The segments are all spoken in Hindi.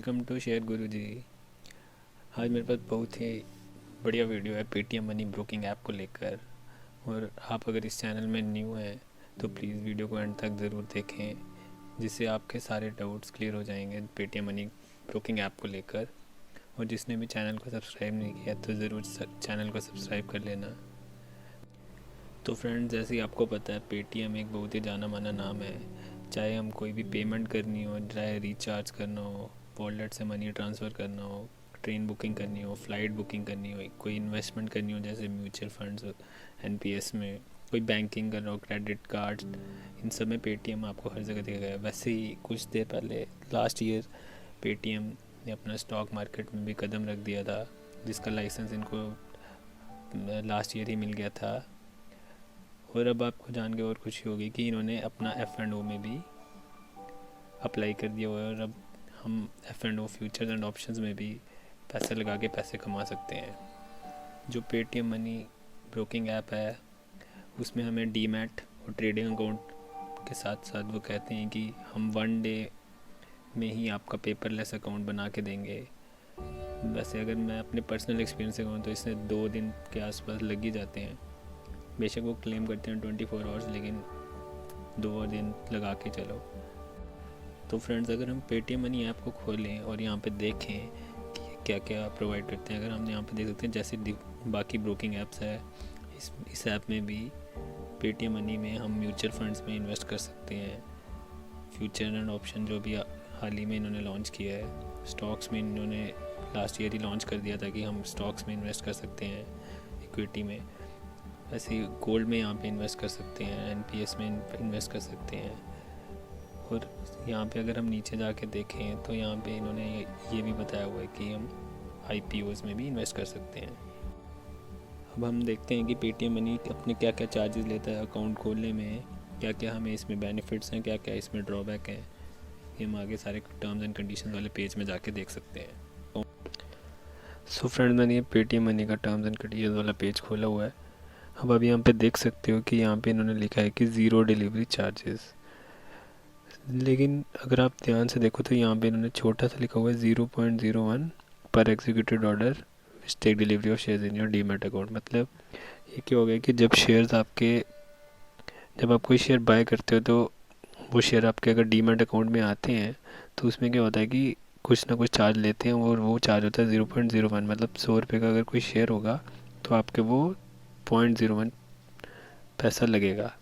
वेलकम टू शेयर गुरु जी। आज मेरे पास बहुत ही बढ़िया वीडियो है पेटीएम मनी ब्रोकिंग ऐप को लेकर। और आप अगर इस चैनल में न्यू हैं तो प्लीज़ वीडियो को एंड तक ज़रूर देखें, जिससे आपके सारे डाउट्स क्लियर हो जाएंगे पेटीएम मनी ब्रोकिंग ऐप को लेकर। और जिसने भी चैनल को सब्सक्राइब नहीं किया तो ज़रूर चैनल को सब्सक्राइब कर लेना। तो फ्रेंड्स, जैसे ही आपको पता है पेटीएम एक बहुत ही जाना माना नाम है। चाहे हम कोई भी पेमेंट करनी हो, चाहे रिचार्ज करना हो, वॉलेट से मनी ट्रांसफ़र करना हो, ट्रेन बुकिंग करनी हो, फ़्लाइट बुकिंग करनी हो, कोई इन्वेस्टमेंट करनी हो जैसे म्यूचुअल फंड्स, एनपीएस में, कोई बैंकिंग कर रहा हो, क्रेडिट कार्ड, इन सब में पेटीएम आपको हर जगह दिखेगा। वैसे ही कुछ देर पहले लास्ट ईयर पेटीएम ने अपना स्टॉक मार्केट में भी कदम रख दिया था, जिसका लाइसेंस इनको लास्ट ईयर ही मिल गया था। और अब आपको जान के और खुशी होगी कि इन्होंने अपना F&O में भी अप्लाई कर दिया हुआ है। और अब हम F&O फ्यूचर्स एंड ऑप्शंस में भी पैसे लगा के पैसे कमा सकते हैं। जो पेटीएम मनी ब्रोकिंग ऐप है उसमें हमें डीमैट और ट्रेडिंग अकाउंट के साथ साथ वो कहते हैं कि हम 1 डे में ही आपका पेपरलेस अकाउंट बना के देंगे। वैसे अगर मैं अपने पर्सनल एक्सपीरियंस से कहूँ तो इसमें 2 दिन के आसपास लग ही जाते हैं। बेशक वो क्लेम करते हैं 24 आवर्स, लेकिन 2 दिन लगा के चलो। तो फ्रेंड्स, अगर हम पेटीएम मनी ऐप को खोलें और यहाँ पे देखें कि क्या क्या प्रोवाइड करते हैं, अगर हम यहाँ पे देख सकते हैं जैसे बाकी ब्रोकिंग ऐप्स है, इस ऐप में भी पेटीएम मनी में हम म्यूचुअल फंड्स में इन्वेस्ट कर सकते हैं। फ्यूचर एंड ऑप्शन जो भी हाल ही में इन्होंने लॉन्च किया है, स्टॉक्स में इन्होंने लास्ट ईयर ही लॉन्च कर दिया था कि हम स्टॉक्स में इन्वेस्ट कर सकते हैं, इक्विटी में। वैसे ही गोल्ड में यहाँ पे इन्वेस्ट कर सकते हैं, एनपीएस में इन्वेस्ट कर सकते हैं। और यहाँ पे अगर हम नीचे जाके देखें तो यहाँ पे इन्होंने ये भी बताया हुआ है कि हम आईपीओज़ में भी इन्वेस्ट कर सकते हैं। अब हम देखते हैं कि पेटीएम मनी अपने क्या क्या चार्जेस लेता है अकाउंट खोलने में, क्या क्या हमें इसमें बेनिफिट्स हैं, क्या क्या इसमें ड्रॉबैक हैं। ये हम आगे सारे टर्म्स एंड कंडीशन वाले पेज में जाके देख सकते हैं। सो फ्रेंड, मैंने ये पेटीएम मनी का टर्म्स एंड कंडीशन वाला पेज खोला हुआ है। अब आप यहाँ पे देख सकते हो कि यहाँ पे इन्होंने लिखा है कि 0 डिलीवरी चार्जेस। लेकिन अगर आप ध्यान से देखो तो यहाँ पे इन्होंने छोटा सा लिखा हुआ है 0.01 पर executed order which take delivery of shares in your demat account. मतलब ये क्या हो गया कि जब आप कोई शेयर बाय करते हो तो वो शेयर आपके अगर डीमैट अकाउंट में आते हैं तो उसमें क्या होता है कि कुछ ना कुछ चार्ज लेते हैं, और वो चार्ज होता है 0.01। मतलब 100 रुपये का अगर कोई शेयर होगा तो आपके वो 0.01 पैसा लगेगा,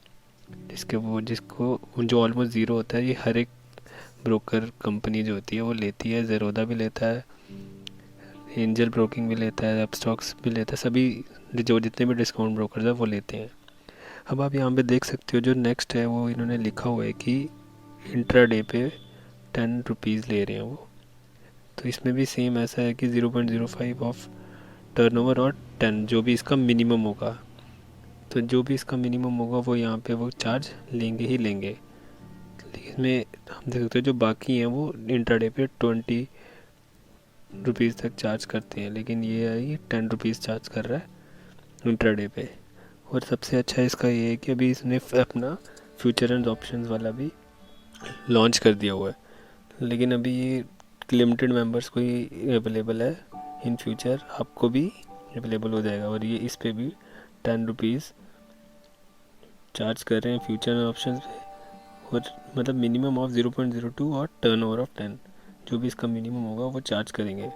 जिसको जो ऑलमोस्ट ज़ीरो होता है। ये हर एक ब्रोकर कंपनी जो होती है वो लेती है। ज़ेरोदा भी लेता है, एंजल ब्रोकिंग भी लेता है, अपस्टॉक्स भी लेता है, सभी जो जितने भी डिस्काउंट ब्रोकर्स हैं वो लेते हैं। अब आप यहाँ पे देख सकते हो जो नेक्स्ट है वो इन्होंने लिखा हुआ है कि इंट्राडे पे 10 रुपीज़ ले रहे हैं वो। तो इसमें भी सेम ऐसा है कि 0.05 ऑफ टर्नओवर और 10 जो भी इसका मिनिमम होगा, तो जो भी इसका मिनिमम होगा वो यहाँ पे वो चार्ज लेंगे ही लेंगे। लेकिन इसमें हम देख सकते हैं जो बाकी हैं वो इंट्राडे पे 20 रुपीज़ तक चार्ज करते हैं, लेकिन ये है ये 10 रुपीज़ चार्ज कर रहा है इंट्राडे पे। और सबसे अच्छा इसका ये है कि अभी इसने अपना फ्यूचर एंड ऑप्शंस वाला भी लॉन्च कर दिया हुआ है, लेकिन अभी ये लिमिटेड मेंबर्स को ही अवेलेबल है। इन फ्यूचर आपको भी अवेलेबल हो जाएगा। और ये इस पे भी 10 रुपीज़ चार्ज कर रहे हैं फ्यूचर एंड ऑप्शंस पे। और मतलब मिनिमम ऑफ 0.02 और टर्नओवर ऑफ 10, जो भी इसका मिनिमम होगा वो चार्ज करेंगे।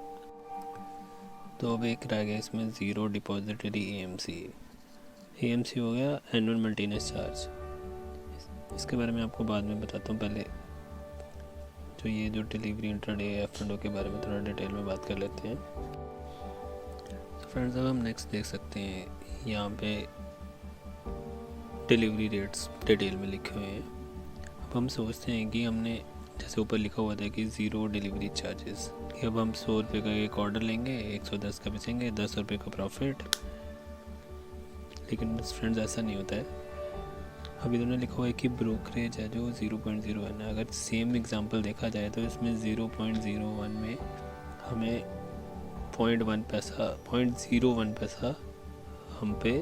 तो अब एक रह गया इसमें ज़ीरो डिपॉजिटरी एएमसी हो गया, एनुअल मेंटेनेंस चार्ज। इसके बारे में आपको बाद में बताता हूँ। पहले जो ये जो डिलीवरी इंट्राडे F&O के बारे में थोड़ा डिटेल में बात कर लेते हैं। तो फ्रेंड्स, अब हम नेक्स्ट देख सकते हैं यहाँ पे डिलीवरी रेट्स डिटेल में लिखे हुए हैं। अब हम सोचते हैं कि हमने जैसे ऊपर लिखा हुआ था कि 0 डिलीवरी चार्जेस, कि अब हम 100 रुपये का एक ऑर्डर लेंगे, 110 का बेचेंगे, 10 रुपये का प्रॉफिट। लेकिन फ्रेंड्स ऐसा नहीं होता है। अब इन्होंने लिखा हुआ है कि ब्रोकरेज है जो 0.01 है। अगर सेम एग्जांपल देखा जाए तो इसमें 0.01 में हमें 0.01 पैसा हम पे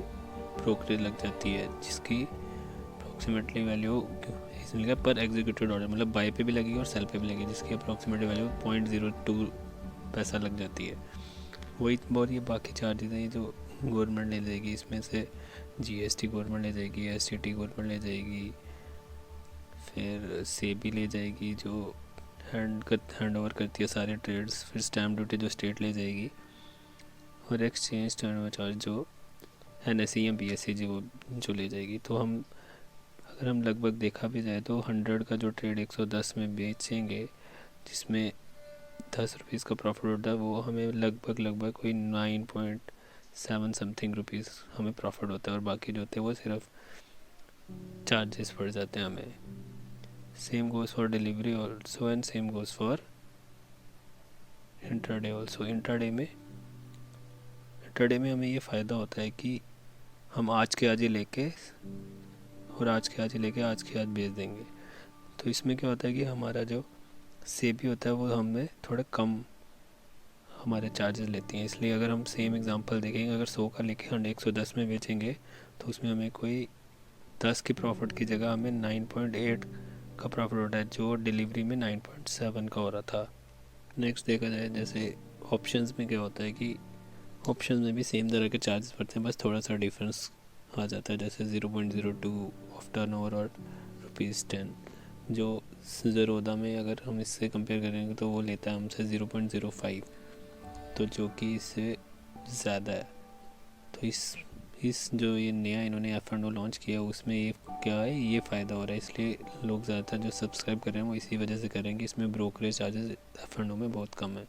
ब्रोकरेज लग जाती है, जिसकी अप्रॉक्सीमेटली वैल्यू इसमें लिखा पर एग्जीक्यूटेड ऑर्डर, मतलब बाय पे भी लगेगी और सेल पे भी लगेगी, जिसकी अप्रॉक्सीमेटली वैल्यू 0.02 पैसा लग जाती है। वही और ये बाकी चार्जेस हैं ये जो गवर्नमेंट ले जाएगी, इसमें से जीएसटी गवर्नमेंट ले जाएगी, एसटीटी गवर्नमेंट ले जाएगी, फिर सेबी ले जाएगी जो हैंड ओवर करती है सारे ट्रेड्स, फिर स्टैम्प ड्यूटी जो स्टेट ले जाएगी, और एक्सचेंज टर्नओवर चार्ज जो एनएसई या बीएसई जो ले जाएगी। तो अगर हम लगभग देखा भी जाए तो 100 का जो ट्रेड 110 में बेचेंगे, जिसमें 10 रुपीज़ का प्रॉफिट होता है, वो हमें लगभग कोई 9.7 समथिंग रुपीज़ हमें प्रॉफिट होता है, और बाकी जो होते हैं वो सिर्फ चार्जेस पड़ जाते हैं हमें। Same goes for delivery also and same goes for intraday also. Intraday में हमें ये फ़ायदा होता है कि हम आज के आज ही लेके आज के आज बेच देंगे। तो इसमें क्या होता है कि हमारा जो सेबी होता है वो हमें थोड़ा कम हमारे चार्जेस लेती हैं। इसलिए अगर हम सेम एग्जांपल देखेंगे, अगर 100 का लेके हम 110 में बेचेंगे तो उसमें हमें कोई 10 की प्रॉफिट की जगह हमें 9.8 का प्रॉफिट होता है, जो डिलीवरी में 9.7 का हो रहा था। नेक्स्ट देखा जाए जैसे ऑप्शंस में क्या होता है कि ऑप्शंस में भी सेम तरह के चार्जेस पड़ते हैं, बस थोड़ा सा डिफरेंस आ जाता है, जैसे 0.02 ऑफ टर्नओवर और ₹10। जो ज़रोदा में अगर हम इससे कंपेयर करेंगे तो वो लेता है हमसे 0.05, तो जो कि इससे ज़्यादा है। तो इस जो ये नया इन्होंने F&O लॉन्च किया उसमें ये क्या है, ये फ़ायदा हो रहा है, इसलिए लोग ज़्यादातर जो सब्सक्राइब कर रहे हैं वो इसी वजह से करेंगे। इसमें ब्रोकरेज चार्जेस F&O में बहुत कम है।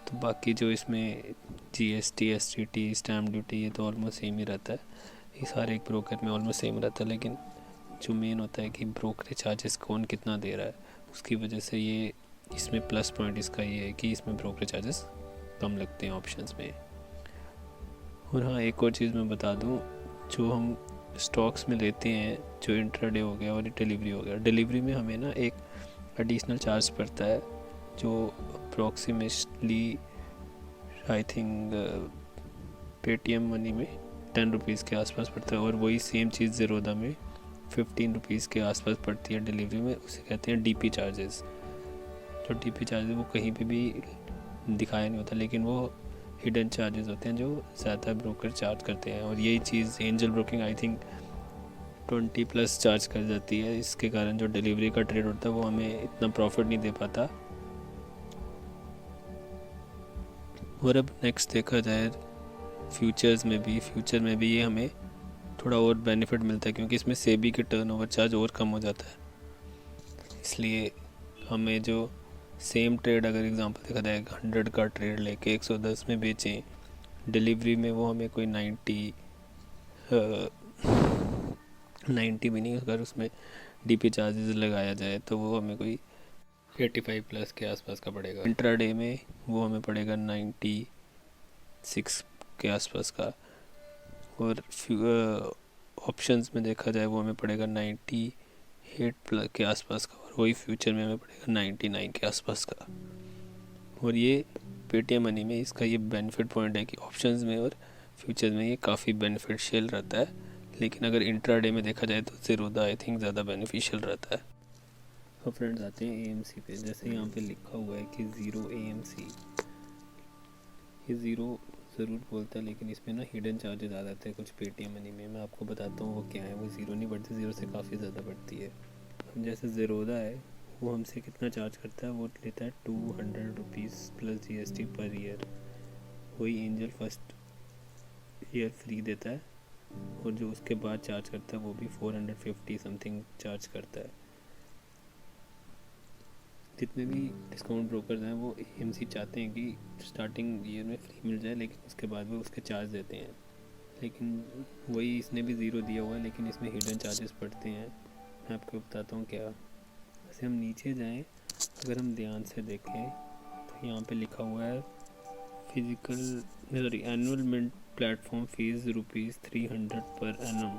तो बाकी जो इसमें जीएसटी, एसटीटी, स्टैम्प ड्यूटी, ये तो ऑलमोस्ट सेम ही रहता है, ये सारे एक ब्रोकर में ऑलमोस्ट सेम रहता है। लेकिन जो मेन होता है कि ब्रोकरेज चार्जेस कौन कितना दे रहा है, उसकी वजह से ये इसमें प्लस पॉइंट इसका ये है कि इसमें ब्रोकरेज चार्जेस कम लगते हैं ऑप्शंस में। और हाँ, एक और चीज़ मैं बता दूँ, जो हम स्टॉक्स में लेते हैं, जो इंट्राडे हो गया और डिलीवरी हो गया, डिलीवरी में हमें ना एक एडिशनल चार्ज पड़ता है जो approximately I think Paytm money में 10 रुपीज़ के आसपास पड़ता है, और वही सेम चीज़ ज़रोदा में 15 रुपीज़ के आसपास पड़ती है डिलीवरी में। उसे कहते हैं डीपी चार्जेस। जो डीपी चार्जेस वो कहीं पे भी दिखाया नहीं होता, लेकिन वो हिडन चार्जेस होते हैं जो ज़्यादा ब्रोकर चार्ज करते हैं, और यही चीज़ Angel Broking I think 20+ charge कर जाती है। इसके कारण जो डिलीवरी का ट्रेड होता है वो हमें इतना प्रॉफिट नहीं दे पाता। और अब नेक्स्ट देखा जाए फ्यूचर में भी ये हमें थोड़ा और बेनिफिट मिलता है, क्योंकि इसमें सेबी के टर्नओवर चार्ज और कम हो जाता है। इसलिए हमें जो सेम ट्रेड अगर एग्जांपल देखा जाए 100 का ट्रेड लेके 110 में बेचें, डिलीवरी में वो हमें कोई 90 भी नहीं, अगर उसमें डीपी चार्जेस लगाया जाए तो वो हमें कोई 85+ के आसपास का पड़ेगा। इंट्राडे में वो हमें पड़ेगा 96 के आसपास का, और ऑप्शंस में देखा जाए वो हमें पड़ेगा 98+ के आसपास का, और वही फ्यूचर में हमें पड़ेगा 99 के आसपास का। और ये पेटीएम मनी में इसका ये बेनिफिट पॉइंट है कि ऑप्शंस में और फ्यूचर में ये काफ़ी बेनिफिशियल रहता है, लेकिन अगर इंट्राडे में देखा जाए तो ज़रोदा आई थिंक ज़्यादा बेनिफिशियल रहता है। तो फ्रेंड्स आते हैं एएमसी पे। जैसे यहाँ पे लिखा हुआ है कि 0 AMC, ये 0 ज़रूर बोलता है, लेकिन इसमें ना हिडन चार्जेस आ जाते हैं कुछ पेटीएम मनी में। मैं आपको बताता हूँ वो क्या है। वो 0 नहीं बढ़ती, 0 से काफ़ी ज़्यादा बढ़ती है। हम जैसे ज़रोदा है, वो हमसे कितना चार्ज करता है, वो लेता है 200 rupees plus GST per year. वही एंजल फर्स्ट ईयर फ्री देता है, और जो उसके बाद चार्ज करता है वो भी 450 समथिंग चार्ज करता है। जितने भी डिस्काउंट ब्रोकर्स हैं वो AMC चाहते हैं कि स्टार्टिंग ईयर में फ्री मिल जाए, लेकिन उसके बाद वो उसके चार्ज देते हैं। लेकिन वही इसने भी 0 दिया हुआ है, लेकिन इसमें हिडन चार्जेस पड़ते हैं। मैं आपको बताता हूँ क्या। वैसे हम नीचे जाएं, अगर हम ध्यान से देखें तो यहाँ पे लिखा हुआ है annual mint platform fees ₹300 per annum.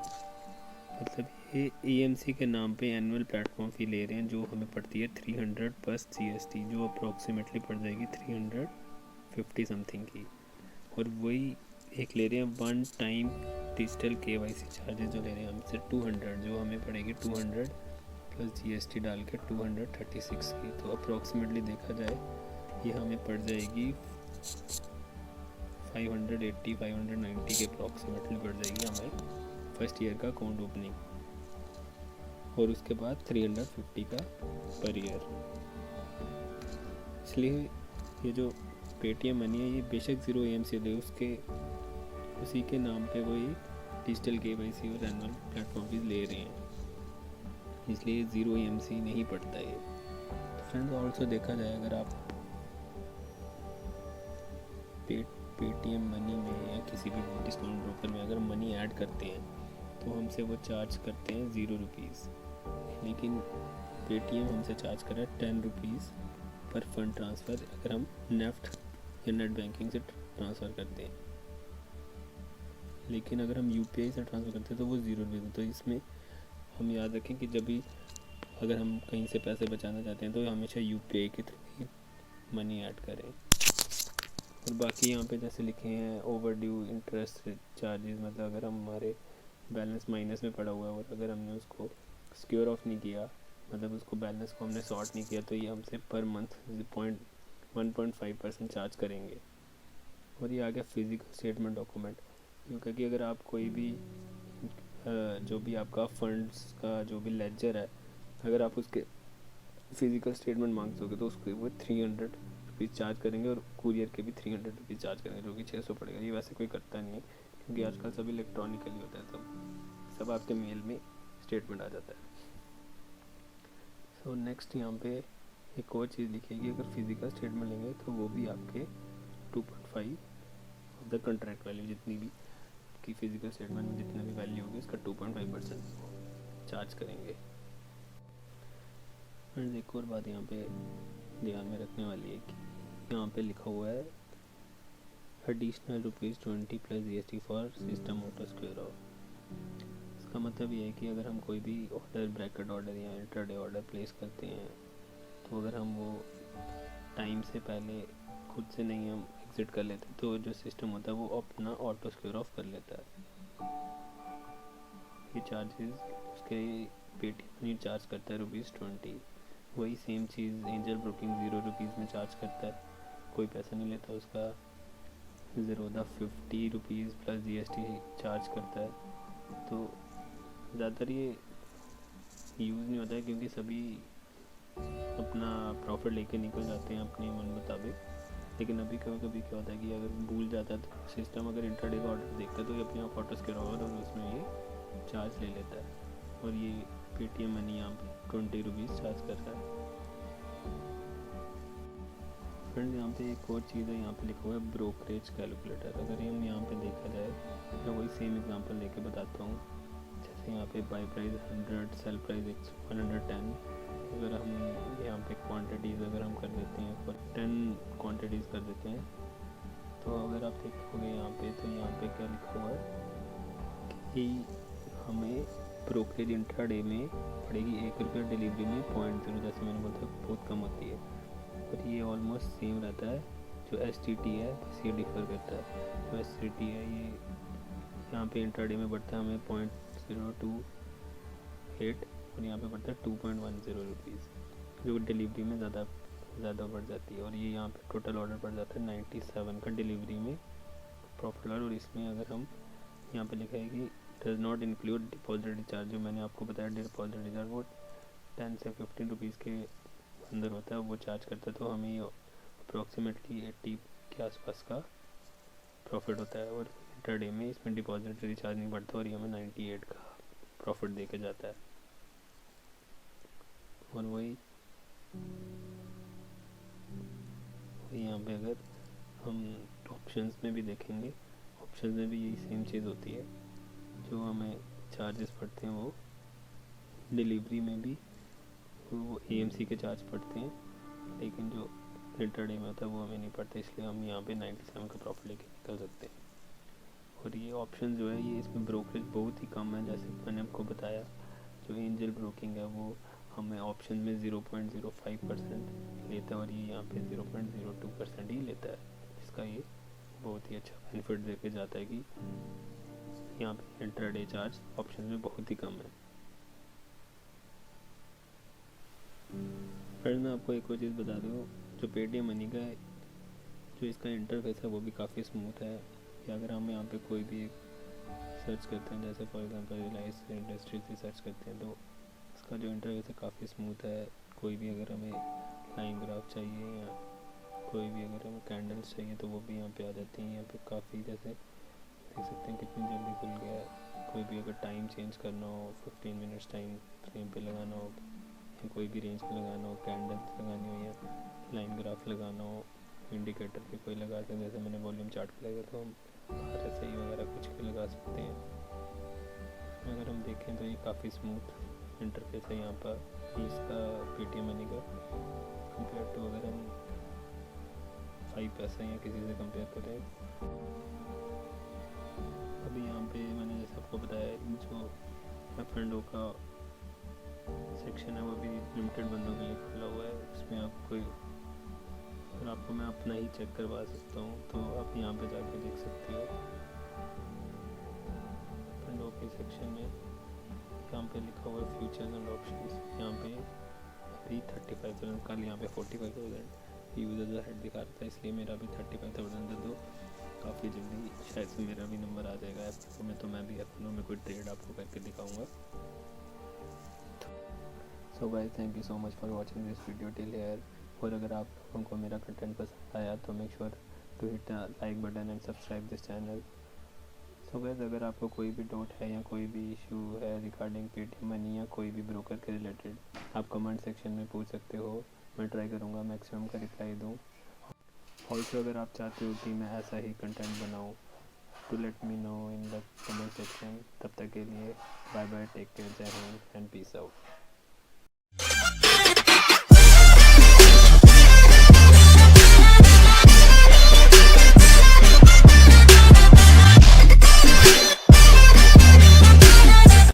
मतलब ये AMC के नाम पे एनुअल प्लेटफॉर्म फ़ी ले रहे हैं, जो हमें पड़ती है 300 प्लस GST, जो अप्रॉक्सीमेटली पड़ जाएगी 350 समथिंग की। और वही एक ले रहे हैं one time digital KYC charges जो ले रहे हैं हमसे 200, जो हमें पड़ेगी 200 प्लस GST डाल के 236 की। तो अप्रॉक्सीमेटली देखा जाए ये हमें पड़ जाएगी 580-590 के अप्रॉक्सीमेटली पड़ जाएगी हमें फर्स्ट ईयर का अकाउंट ओपनिंग, और उसके बाद 350 का पर ईयर। इसलिए ये जो पेटीएम मनी है ये बेशक 0 AMC दे, उसी के नाम पे वही डिजिटल KYC और एनुअल प्लेटफॉर्म फीस ले रहे हैं, इसलिए 0 AMC नहीं पड़ता है। तो फ्रेंड्स ऑल्सो देखा जाए अगर आप पेटीएम मनी में या किसी भी डिस्काउंट ब्रोकर में अगर मनी ऐड करते हैं तो हमसे वो चार्ज करते हैं 0 रुपीज़, लेकिन पेटीएम हमसे चार्ज कर रहा है 10 रुपीज़ पर फंड ट्रांसफ़र अगर हम नेफ्ट या नेट बैंकिंग से ट्रांसफ़र करते हैं। लेकिन अगर हम UPI से ट्रांसफ़र करते हैं तो वो 0 रुपीज़। तो इसमें हम याद रखें कि जब भी अगर हम कहीं से पैसे बचाना चाहते हैं तो हमेशा UPI के थ्रू ही मनी ऐड करें। और बाकी यहाँ पे जैसे लिखे हैं ओवर ड्यू इंटरेस्ट चार्जेस, मतलब अगर हमारे बैलेंस माइनस में पड़ा हुआ है और अगर हमने उसको सिक्योर ऑफ नहीं किया, मतलब उसको बैलेंस को हमने सॉर्ट नहीं किया, तो ये हमसे पर मंथ 1.5% चार्ज करेंगे। और ये आ गया फिजिकल स्टेटमेंट डॉक्यूमेंट, क्योंकि अगर आप कोई भी जो भी आपका फंड्स का जो भी लेजर है, अगर आप उसके फिजिकल स्टेटमेंट मांगोगे तो उसके वो 300 रुपीज़ चार्ज करेंगे, और कुरियर के भी 300 रुपीज़ चार्ज करेंगे, जो कि 600 पड़ेगा। ये वैसे कोई करता नहीं है क्योंकि आजकल सब इलेक्ट्रॉनिकली होता है, सब आपके मेल में स्टेटमेंट आ जाता है। सो नेक्स्ट यहाँ पे एक और चीज़ लिखेगी, अगर फिजिकल स्टेटमेंट लेंगे तो वो भी आपके 2.5 ऑफ द कंट्रैक्ट वैल्यू, जितनी भी की फिजिकल स्टेटमेंट में जितना भी वैल्यू होगी उसका 2.5% चार्ज करेंगे। फ्रेंड्स एक और बात यहाँ पे ध्यान में रखने वाली है कि यहाँ पे लिखा हुआ है additional ₹20 plus GST for system auto square of. इसका मतलब ये है कि अगर हम कोई भी ऑर्डर, ब्रैकेट ऑर्डर या इंटरडे ऑर्डर प्लेस करते हैं तो अगर हम वो टाइम से पहले खुद से नहीं हम एग्जिट कर लेते तो जो सिस्टम होता है वो अपना ऑटो स्क्वेयर ऑफ कर लेता है। ये चार्जेस उसके पेटीएम नहीं चार्ज करता है ₹20। वही सेम चीज़ एंजल ब्रोकिंग 0 रुपीज़ में चार्ज करता है, कोई पैसा नहीं लेता उसका, 50 रुपीज़ प्लस GST चार्ज करता है। तो ज़्यादातर ये यूज़ नहीं होता है क्योंकि सभी अपना प्रॉफिट लेके निकल जाते हैं अपने मन मुताबिक। लेकिन अभी कभी कभी क्या होता है कि अगर भूल जाता है तो सिस्टम अगर इंटरडे का ऑर्डर देखता है तो ये अपने आप ऑटो स्क्वेयर होगा और उसमें ये चार्ज ले लेता है। और ये पेटीएम मनी यहाँ पे 20 रुपीज़ चार्ज कर रहा है। फ्रेंड्स यहाँ पे एक और चीज़ है, यहाँ पे लिखा हुआ है ब्रोकरेज कैलकुलेटर। अगर हम यहाँ पे देखा जाए, मैं वही सेम एग्जांपल लेके बताता हूँ। जैसे यहाँ पे बाई प्राइस 100, सेल प्राइस 110। अगर हम यहाँ पे क्वांटिटीज़ अगर हम कर देते हैं पर 10 क्वांटिटीज़ कर देते हैं, तो अगर आप देखोगे यहाँ पे तो यहाँ पे क्या लिखा हुआ है कि हमें ब्रोकरेज इंट्राडे में पड़ेगी ₹1 डिलीवरी में 0.0, जैसे मैंने बोला था बहुत कम होती है। पर ये ऑलमोस्ट सेम रहता है। जो STT है बस ये डिफ़र करता है। जो STT है ये यहाँ पे इंट्राडे में बढ़ता है हमें 0.028 और यहाँ पे बढ़ता है 2.10 रुपीज़, जो डिलीवरी में ज़्यादा बढ़ जाती है। और ये यहाँ पे टोटल ऑर्डर पड़ जाता है 97 का डिलीवरी में प्रॉफिट ऑर्डर। और इसमें अगर हम यहाँ पे लिखा है कि does not include deposit recharge, जो मैंने आपको बताया डिपॉजिट रिचार्ज वो 10 से 15 रुपीज़ के अंदर होता है, वो चार्ज करता है। तो हमें अप्रॉक्सीमेटली 80 के आसपास का प्रॉफिट होता है। और इंटरडे में इसमें डिपॉजिट रिचार्ज नहीं बढ़ता और ये हमें 98 का प्रॉफिट दे के जाता है। और वही यहाँ पे अगर हम ऑप्शंस में भी देखेंगे, ऑप्शंस में भी यही सेम चीज़ होती है। जो हमें चार्जेस पड़ते हैं वो डिलीवरी में भी वो AMC के चार्ज पड़ते हैं, लेकिन जो इंटरडे में होता है वो हमें नहीं पड़ता, इसलिए हम यहाँ पे 97 का प्रॉफिट लेके निकल सकते हैं। और ये ऑप्शन जो है ये इसमें ब्रोकरेज बहुत ही कम है। जैसे मैंने आपको बताया जो एंजल ब्रोकिंग है वो हमें ऑप्शन में 0.05% लेता है और ये यहाँ पे 0.02% ही लेता है, जिसका ये बहुत ही अच्छा बेनिफिट देके जाता है कि यहाँ पे इंट्राडे चार्ज ऑप्शन में बहुत ही कम है। फ्रेंड मैं आपको एक और चीज़ बता दूँ, जो पेटीएम मनी का है, जो इसका इंटरफेस है वो भी काफ़ी स्मूथ है। कि अगर हम यहाँ पे कोई भी सर्च करते हैं, जैसे फॉर एग्जांपल रिलायंस इंडस्ट्रीज से सर्च करते हैं, तो इसका जो इंटरफेस है काफ़ी स्मूथ है। कोई भी अगर हमें लाइन ग्राफ चाहिए या कोई भी अगर हमें कैंडल्स चाहिए तो वो भी यहाँ पे आ जाती हैं। यहाँ पे काफ़ी जैसे देख सकते हैं कितनी जल्दी खुल गया है। कोई भी अगर टाइम चेंज करना हो, 15 मिनट्स टाइम फ्रेम पे लगाना हो या कोई भी रेंज पे लगाना हो, कैंडल्स लगानी हो या लाइन ग्राफ लगाना हो, इंडिकेटर पे कोई लगा सकते हैं। जैसे मैंने वॉल्यूम चार्ट पे लगाया तो हम RSI वगैरह कुछ भी लगा सकते हैं। अगर हम देखें तो ये काफ़ी स्मूथ इंटरफेस है यहाँ पर इसका पेटीएम मनी का, कंपेयर टू अगर हम 5 पैसा या किसी से कंपेयर करें। अभी यहाँ पे मैंने जैसे आपको बताया, जो F&O का सेक्शन है वो भी लिमिटेड बंदों के लिए खुला हुआ है। इसमें आप कोई, अगर आपको मैं अपना ही चेक करवा सकता हूँ तो आप यहाँ पे जाके देख सकते हो। F&O के सेक्शन में यहाँ पे लिखा हुआ है फ्यूचर्स एंड ऑप्शंस। यहाँ पे अभी 35,000, कल यहाँ पे 45,000 यूजर हेड दिखा रहा था, इसलिए मेरा भी 35,000 दे दो। काफ़ी जल्दी शायद से मेरा भी नंबर आ जाएगा F&O में, तो मैं भी F&O में कोई ट्रेड आपको करके दिखाऊंगा। So guys, thank you so much for watching this video till here. और अगर आप लोगों को मेरा कंटेंट पसंद आया तो make sure to hit the like button and subscribe this channel. So guys, अगर आपको कोई भी डाउट है या कोई भी इशू है रिगार्डिंग पेटीएम मनी या कोई भी ब्रोकर के रिलेटेड, आप कमेंट सेक्शन में पूछ सकते हो। मैं ट्राई करूँगा मैक्सिमम का रिप्लाई दूँ। ऑल्सो अगर आप चाहते हो कि मैं ऐसा ही कंटेंट बनाऊँ तो let me know in the comment section. तब तक के लिए बाय बाय, टेक केयर, जय हिंद एंड पीस आउट।